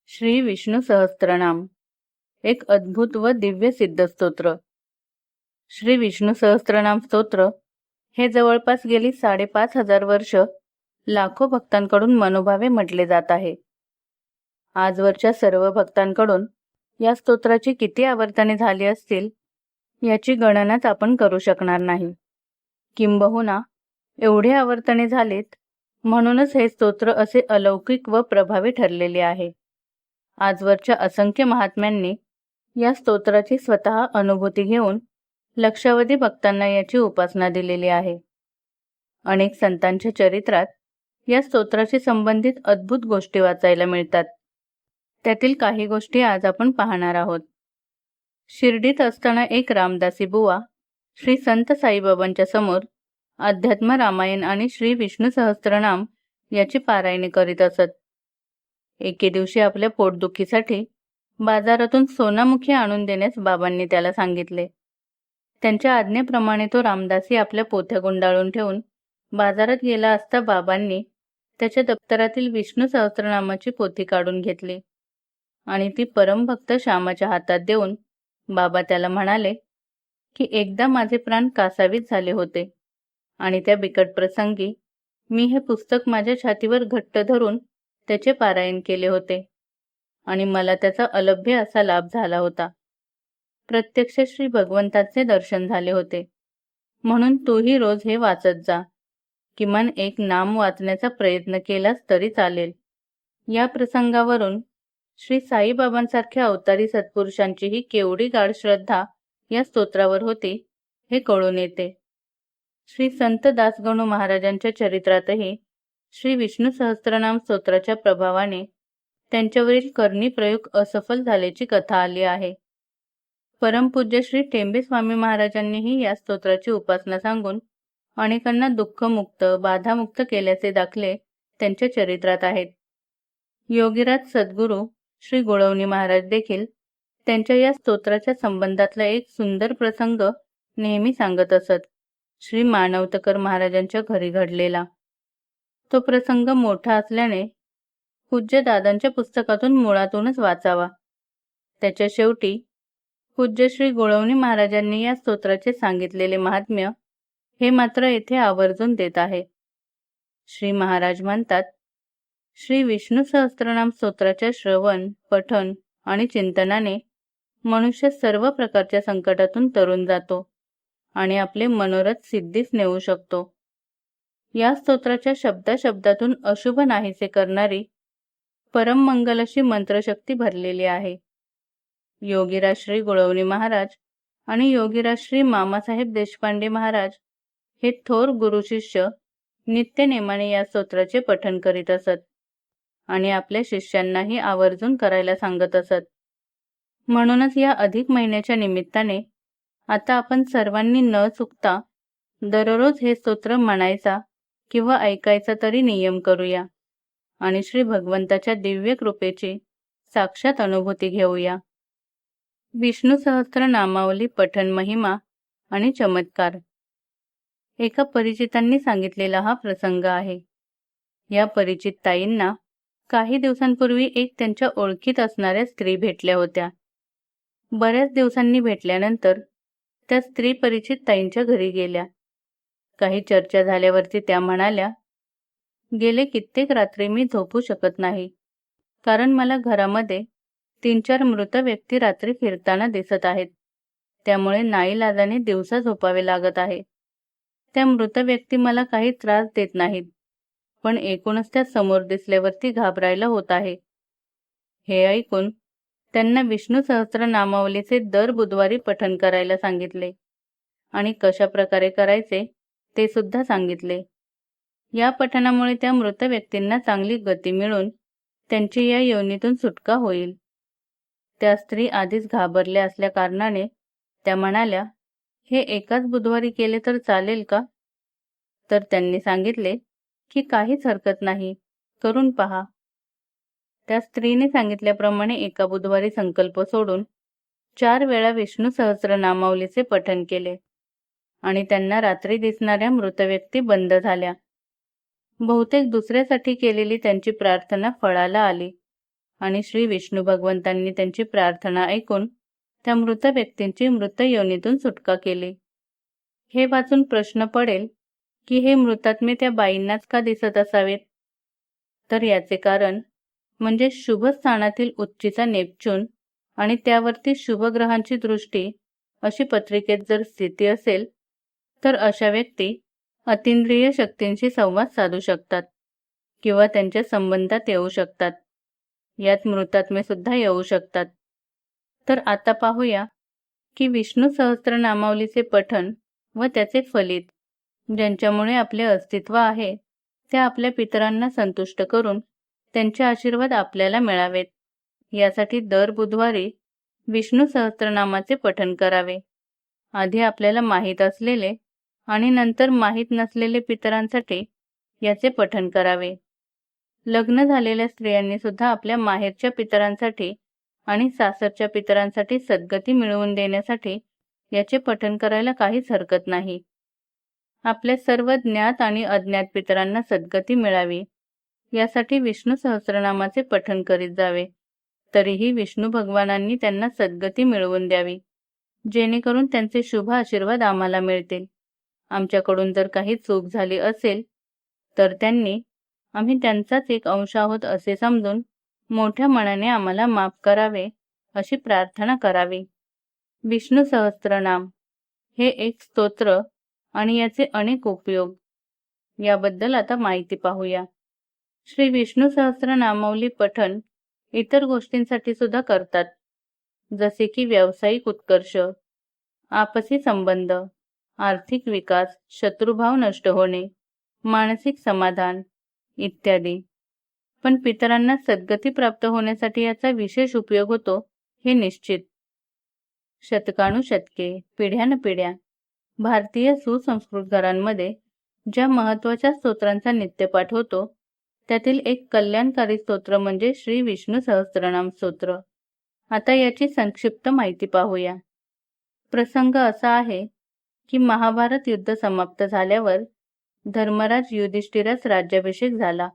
श्री विष्णू सहस्त्रनाम एक अद्भुत व दिव्य सिद्ध स्तोत्र. श्री विष्णू सहस्त्रनाम स्तोत्र हे जवळपास गेली 5,500 वर्ष लाखो भक्तांकडून मनोभावे म्हटले जात आहे. आजवरच्या सर्व भक्तांकडून या स्तोत्राची किती आवर्तने झाली असतील याची गणनाच आपण करू शकणार नाही. किंबहुना एवढे आवर्तने झालेत म्हणूनच हे स्तोत्र असे अलौकिक व प्रभावी ठरलेले आहे. आजवरच्या असंख्य महात्म्यांनी या स्तोत्राची स्वतः अनुभूती घेऊन लक्षावधी भक्तांना याची उपासना दिलेली आहे. अनेक संतांच्या चरित्रात या स्तोत्राशी संबंधित अद्भुत गोष्टी वाचायला मिळतात. त्यातील काही गोष्टी आज आपण पाहणार आहोत. शिर्डीत असताना एक रामदासी बुवा श्री संत साईबाबांच्या समोर अध्यात्म रामायण आणि श्री विष्णू सहस्त्रनाम याची पारायणे करीत असत. एके दिवशी आपल्या पोटदुखीसाठी बाजारातून सोनामुखी आणून देण्यास बाबांनी त्याला सांगितले. त्यांच्या आज्ञेप्रमाणे तो रामदासी आपल्या पोथ्या गुंडाळून ठेवून बाजारात गेला असता बाबांनी त्याच्या दप्तरातील विष्णू सहस्त्रनामाची पोथी काढून घेतली आणि ती परमभक्त श्यामाच्या हातात देऊन बाबा त्याला म्हणाले की एकदा माझे प्राण कासावीस झाले होते आणि त्या बिकट प्रसंगी मी हे पुस्तक माझ्या छातीवर घट्ट धरून त्याचे पारायण केले होते आणि मला त्याचा अलभ्य असा लाभ झाला होता. प्रत्यक्ष श्री भगवंताचे दर्शन झाले होते. म्हणून तूही रोज हे वाचत जा. किमान एक नाम वाचण्याचा प्रयत्न केलास तरी चालेल. या प्रसंगावरून श्री साईबाबांसारख्या अवतारी सत्पुरुषांचीही केवढी गाढ श्रद्धा या स्तोत्रावर होती हे कळून येते. श्री संत दासगणू महाराजांच्या चरित्रातही श्री विष्णू सहस्त्रनाम स्तोत्राच्या प्रभावाने त्यांच्यावरील करणी प्रयोग असफल झाल्याची कथा आली आहे. परमपूज्य श्री टेंबे स्वामी महाराजांनीही या स्तोत्राची उपासना सांगून अनेकांना दुःखमुक्त बाधामुक्त केल्याचे दाखले त्यांच्या चरित्रात आहेत. योगीराज सद्गुरू श्री गुळवणी महाराज देखील त्यांच्या या स्तोत्राच्या संबंधातला एक सुंदर प्रसंग नेहमी सांगत असत. श्री मानवतकर महाराजांच्या घरी घडलेला तो प्रसंग मोठा असल्याने पूज्य दादांच्या पुस्तकातून मुळातूनच वाचावा. त्याच्या शेवटी पूज्य श्री गुळवणी महाराजांनी या स्तोत्राचे सांगितलेले महात्म्य हे मात्र येथे आवर्जून देत आहे. श्री महाराज म्हणतात, श्री विष्णू सहस्त्रनाम स्तोत्राच्या श्रवण, पठण आणि चिंतनाने मनुष्य सर्व प्रकारच्या संकटातून तरून जातो आणि आपले मनोरथ सिद्धीस नेऊ शकतो. या स्तोत्राच्या शब्दाशब्दातून अशुभ नाहीसे करणारी परम मंगल अशी मंत्रशक्ती भरलेली आहे. योगीराज श्री गुळवणी महाराज आणि योगीराज श्री मामासाहेब देशपांडे महाराज हे थोर गुरुशिष्य नित्यनेमाने या स्तोत्राचे पठण करीत असत आणि आपल्या शिष्यांनाही आवर्जून करायला सांगत असत. म्हणूनच या अधिक महिन्याच्या निमित्ताने आता आपण सर्वांनी न चुकता दररोज हे स्तोत्र म्हणायचा किंवा ऐकायचा तरी नियम करूया आणि श्री भगवंताच्या दिव्य कृपेची साक्षात अनुभूती घेऊया. विष्णू सहस्त्र नामावली पठण महिमा आणि चमत्कार. एका परिचितांनी सांगितलेला हा प्रसंग आहे. या परिचित ताईंना काही दिवसांपूर्वी एक त्यांच्या ओळखीत असणाऱ्या स्त्री भेटल्या होत्या. बऱ्याच दिवसांनी भेटल्यानंतर त्या स्त्री परिचित ताईंच्या घरी गेल्या. काही चर्चा झाल्यावरती त्या म्हणाल्या, गेले कित्येक रात्री मी झोपू शकत नाही, कारण मला घरामध्ये 3-4 मृत व्यक्ती रात्री फिरताना दिसत आहेत. त्यामुळे नाईलाजाने दिवसा झोपावे लागत आहे. त्या मृत व्यक्ती मला काही त्रास देत नाहीत, पण एकूणच त्या समोर दिसल्यावरती घाबरायला होत आहे. हे ऐकून त्यांना विष्णू सहस्त्र नामावलीचे दर बुधवारी पठण करायला सांगितले आणि कशा प्रकारे करायचे ते सुद्धा सांगितले. या पठणामुळे त्या मृत व्यक्तींना चांगली गती मिळून त्यांची या योनीतून सुटका होईल. त्या स्त्री आधीच घाबरल्या असल्या कारणाने त्या म्हणाल्या, हे एकाच बुधवारी केले तर चालेल का? तर त्यांनी सांगितले की काहीच हरकत नाही, करून पहा. त्या स्त्रीने सांगितल्याप्रमाणे एका बुधवारी संकल्प सोडून 4 वेळा विष्णू सहस्त्र नामावलीचे पठण केले आणि त्यांना रात्री दिसणाऱ्या मृत व्यक्ती बंद झाल्या. बहुतेक दुसऱ्यासाठी केलेली त्यांची प्रार्थना फळाला आली आणि श्री विष्णू भगवंतांनी त्यांची प्रार्थना ऐकून त्या मृत व्यक्तींची मृत योनीतून सुटका केली. हे वाचून प्रश्न पडेल की हे मृतात्मे त्या बाईंनाच का दिसत असावेत? तर याचे कारण म्हणजे शुभ स्थानातील उच्चीचा नेपच्यून आणि त्यावरती शुभ ग्रहांची दृष्टी अशी पत्रिकेत जर स्थिती असेल तर अशा व्यक्ती अतिंद्रिय शक्तींशी संवाद साधू शकतात किंवा त्यांच्या संबंधात येऊ शकतात. यात मृतात्मे सुद्धा येऊ शकतात. तर आता पाहूया की विष्णू सहस्त्रनामावलीचे पठण व त्याचे फलित, ज्यांच्यामुळे आपले अस्तित्व आहे, त्या आपल्या पितरांना संतुष्ट करून त्यांचे आशीर्वाद आपल्याला मिळावेत, यासाठी दर बुधवारी विष्णू सहस्त्रनामाचे पठण करावे. आधी आपल्याला माहीत असलेले आणि नंतर माहीत नसलेले पितरांसाठी याचे पठण करावे. लग्न झालेल्या स्त्रियांनी सुद्धा आपल्या माहेरच्या पितरांसाठी आणि सासरच्या पितरांसाठी सद्गती मिळवून देण्यासाठी याचे पठण करायला काहीच हरकत नाही. आपल्या सर्व ज्ञात आणि अज्ञात पितरांना सद्गती मिळावी यासाठी विष्णू सहस्रनामाचे पठण करीत जावे. तरीही विष्णू भगवानांनी त्यांना सद्गती मिळवून द्यावी, जेणेकरून त्यांचे शुभ आशीर्वाद आम्हाला मिळतील. आमच्याकडून जर काही चूक झाली असेल तर त्यांनी आम्ही त्यांचाच एक अंश आहोत असे समजून मोठ्या मनाने आम्हाला माफ करावे अशी प्रार्थना करावी. विष्णू सहस्त्रनाम हे एक स्तोत्र आणि याचे अनेक उपयोग, याबद्दल आता माहिती पाहूया. श्री विष्णू सहस्त्रनामावली पठण इतर गोष्टींसाठी सुद्धा करतात, जसे की व्यावसायिक उत्कर्ष, आपसी संबंध, आर्थिक विकास, शत्रुभाव नष्ट होणे, मानसिक समाधान इत्यादी. पण पितरांना सद्गती प्राप्त होण्यासाठी याचा विशेष उपयोग होतो हे निश्चित. शतकानुशतके, पिढ्यानपिढ्या भारतीय सुसंस्कृत घरांमध्ये ज्या महत्त्वाच्या स्तोत्रांचा नित्यपाठ होतो त्यातील एक कल्याणकारी स्तोत्र म्हणजे श्री विष्णू सहस्त्रनाम स्तोत्र. आता याची संक्षिप्त माहिती पाहूया. प्रसंग असा आहे की महाभारत युद्ध समाप्त झाल्यावर धर्मराज युधिष्ठिरास राज्याभिषेक झाला.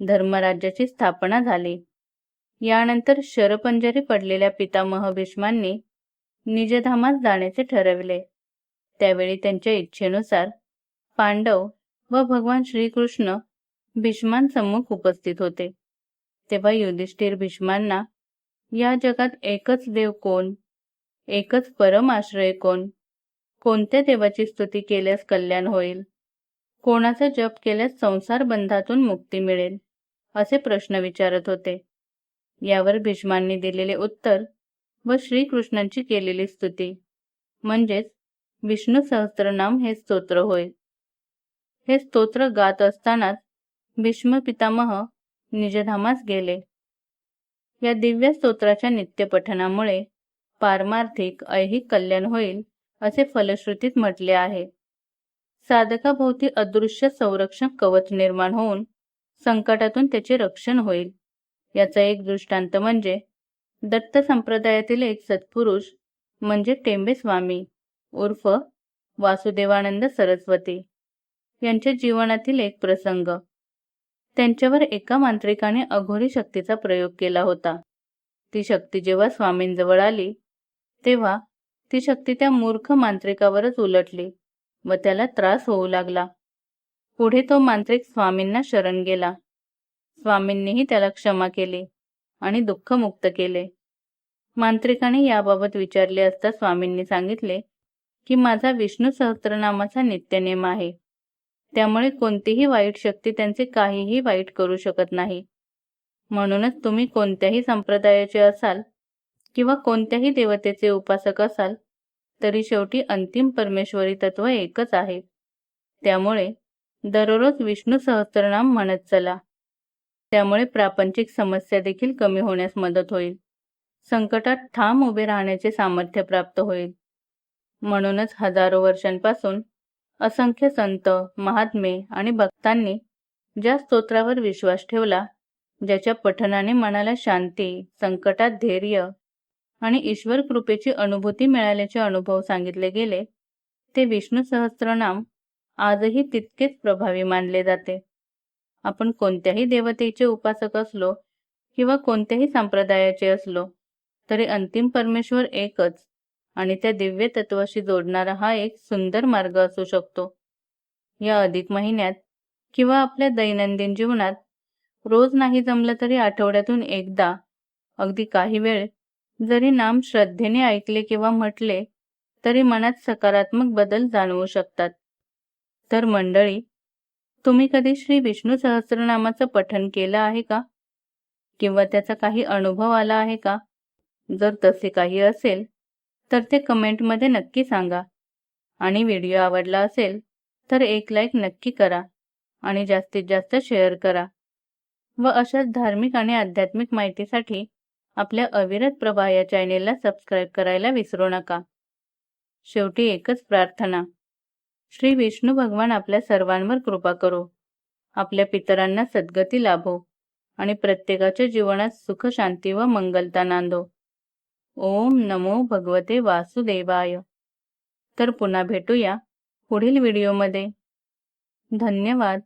धर्मराज्याची स्थापना झाली. यानंतर शरपंजरी पडलेल्या पितामह भीष्मांनी निजधामास जाण्याचे ठरविले. त्यावेळी त्यांच्या इच्छेनुसार पांडव व भगवान श्रीकृष्ण भीष्मांसम्मुख उपस्थित होते. तेव्हा युधिष्ठिर भीष्मांना या जगात एकच देव कोण, एकच परम आश्रय कोण, कोणत्या देवाची स्तुती केल्यास कल्याण होईल, कोणाचा जप केल्यास संसार बंधातून मुक्ती मिळेल, असे प्रश्न विचारत होते. यावर भीष्मांनी दिलेले उत्तर व श्रीकृष्णांची केलेली स्तुती म्हणजेच विष्णू सहस्त्रनाम हे स्तोत्र होय. हे स्तोत्र गात असतानाच भीष्म पितामह निजधामास गेले. या दिव्य स्तोत्राच्या नित्यपठणामुळे पारमार्थिक ऐहिक कल्याण होईल असे फलश्रुतीत म्हटले आहे. साधकाभोवती अदृश्य संरक्षक कवच निर्माण होऊन संकटातून त्याचे रक्षण होईल. याचा एक दृष्टांत म्हणजे दत्त संप्रदायातील एक सत्पुरुष म्हणजे टेंबे स्वामी उर्फ वासुदेवानंद सरस्वती यांच्या जीवनातील एक प्रसंग. त्यांच्यावर एका मांत्रिकाने अघोरी शक्तीचा प्रयोग केला होता. ती शक्ती जेव्हा स्वामींजवळ आली तेव्हा ती शक्ती त्या मूर्ख मांत्रिकावरच उलटली व त्याला त्रास होऊ लागला. पुढे तो मांत्रिक स्वामींना शरण गेला. स्वामींनीही त्याला क्षमा केली आणि दुःखमुक्त केले. मांत्रिकाने याबाबत विचारले असता स्वामींनी सांगितले की माझा विष्णू सहस्त्रनामाचा नित्यनेम आहे, त्यामुळे कोणतीही वाईट शक्ती त्यांचे काहीही वाईट करू शकत नाही. म्हणूनच तुम्ही कोणत्याही संप्रदायाचे असाल किंवा कोणत्याही देवतेचे उपासक असाल तरी शेवटी अंतिम परमेश्वरी तत्व एकच आहे. त्यामुळे दररोज विष्णू सहस्त्रनाम म्हणत चला. त्यामुळे प्रापंचिक समस्या देखील कमी होण्यास मदत होईल. संकटात ठाम उभे राहण्याचे सामर्थ्य प्राप्त होईल. म्हणूनच हजारो वर्षांपासून असंख्य संत, महात्मे आणि भक्तांनी ज्या स्तोत्रावर विश्वास ठेवला, ज्याच्या पठणाने मनाला शांती, संकटात धैर्य आणि ईश्वर कृपेची अनुभूती मिळाल्याचे अनुभव सांगितले गेले, ते विष्णू सहस्त्रनाम आजही तितकेच प्रभावी मानले जाते. आपण कोणत्याही देवतेचे उपासक असलो किंवा कोणत्याही संप्रदायाचे असलो तरी अंतिम परमेश्वर एकच आणि त्या दिव्य तत्वाशी जोडणारा हा एक सुंदर मार्ग असू शकतो. या अधिक महिन्यात किंवा आपल्या दैनंदिन जीवनात रोज नाही जमलं तरी आठवड्यातून एकदा अगदी काही वेळ जरी नाम श्रद्धेने ऐकले किंवा म्हटले तरी मनात सकारात्मक बदल जाणवू शकतात. तर मंडळी, तुम्ही कधी श्री विष्णू सहस्त्रनामाचं पठण केलं आहे का? किंवा त्याचा काही अनुभव आला आहे का? जर तसे काही असेल तर ते कमेंटमध्ये नक्की सांगा. आणि व्हिडिओ आवडला असेल तर एक लाईक नक्की करा आणि जास्तीत जास्त शेअर करा. व अशाच धार्मिक आणि आध्यात्मिक माहितीसाठी आपल्या अविरत प्रभा या चॅनेलला सबस्क्राईब करायला विसरू नका. शेवटी एकच प्रार्थना, श्री विष्णू भगवान आपल्या सर्वांवर कृपा करो, आपल्या पितरांना सद्गती लाभो आणि प्रत्येकाच्या जीवनात सुख, शांती व मंगलता नांदो. ओम नमो भगवते वासुदेवाय. तर पुन्हा भेटूया पुढील व्हिडिओमध्ये. धन्यवाद.